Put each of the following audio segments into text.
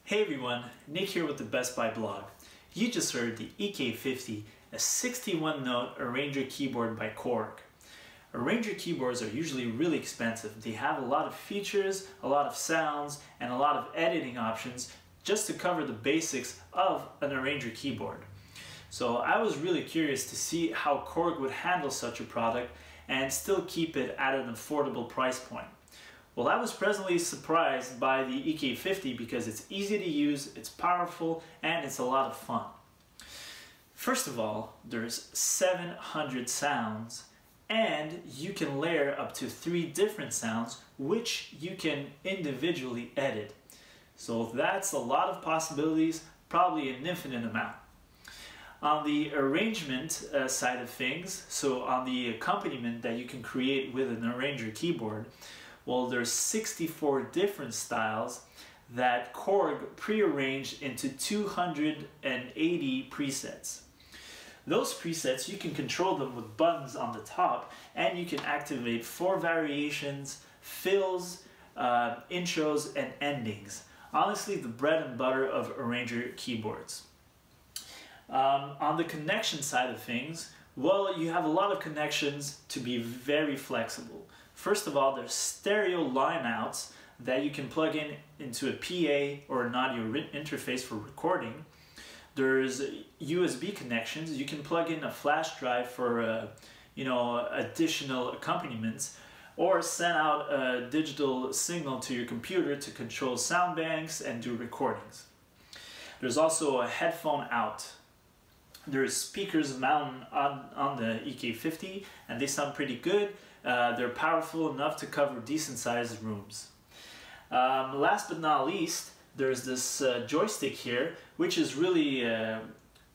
Hey everyone, Nick here with the Best Buy blog. You just heard the EK-50, a 61-note arranger keyboard by Korg. Arranger keyboards are usually really expensive. They have a lot of features, a lot of sounds, and a lot of editing options just to cover the basics of an arranger keyboard. So I was really curious to see how Korg would handle such a product and still keep it at an affordable price point. Well, I was pleasantly surprised by the EK-50 because it's easy to use, it's powerful, and it's a lot of fun. First of all, there's 700 sounds, and you can layer up to 3 different sounds, which you can individually edit. So that's a lot of possibilities, probably an infinite amount. On the arrangement side of things, so on the accompaniment that you can create with an arranger keyboard, well, there's 64 different styles that Korg prearranged into 280 presets. Those presets, you can control them with buttons on the top, and you can activate 4 variations, fills, intros, and endings. Honestly, the bread and butter of arranger keyboards. On the connection side of things, well, you have a lot of connections to be very flexible. First of all, there's stereo line outs that you can plug in into a PA or an audio interface for recording. There's USB connections. You can plug in a flash drive for additional accompaniments, or send out a digital signal to your computer to control sound banks and do recordings. There's also a headphone out. There's speakers mounted on the EK-50, and they sound pretty good. They're powerful enough to cover decent sized rooms. Last but not least, there's this joystick here, which is really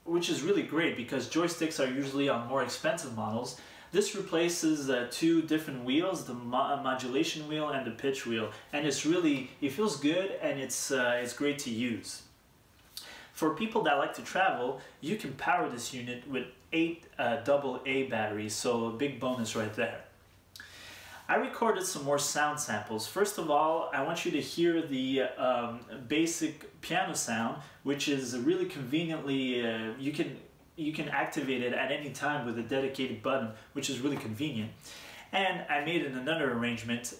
great because joysticks are usually on more expensive models. This replaces 2 different wheels, the modulation wheel and the pitch wheel, and it feels good, and it's great to use. For people that like to travel, you can power this unit with 8 AA batteries, so a big bonus right there. I recorded some more sound samples. First of all, I want you to hear the basic piano sound, which is really conveniently, you can activate it at any time with a dedicated button, which is really convenient. And I made another arrangement,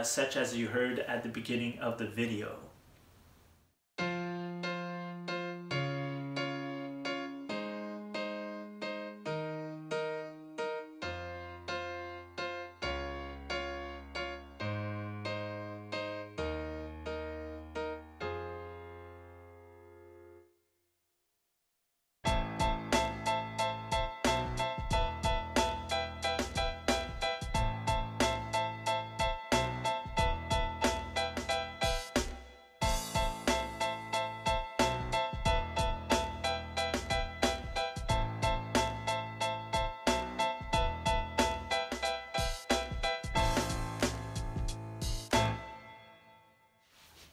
such as you heard at the beginning of the video.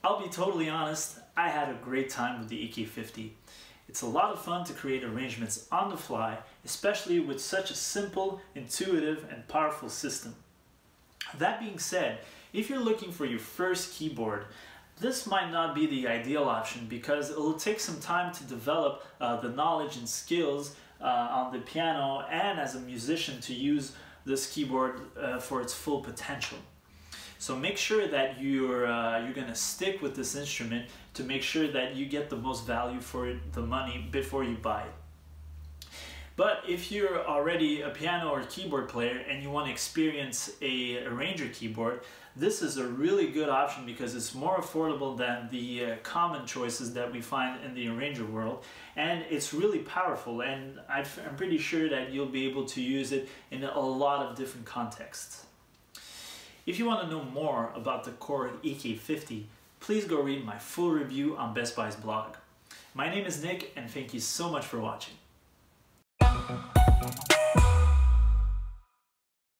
I'll be totally honest, I had a great time with the EK-50. It's a lot of fun to create arrangements on the fly, especially with such a simple, intuitive, and powerful system. That being said, if you're looking for your first keyboard, this might not be the ideal option because it will take some time to develop the knowledge and skills on the piano and as a musician to use this keyboard for its full potential. So make sure that you're going to stick with this instrument to make sure that you get the most value for the money before you buy it. But if you're already a piano or keyboard player and you want to experience a arranger keyboard, this is a really good option because it's more affordable than the common choices that we find in the arranger world, and it's really powerful, and I'm pretty sure that you'll be able to use it in a lot of different contexts. If you want to know more about the Korg EK-50, please go read my full review on Best Buy's blog. My name is Nick, and thank you so much for watching.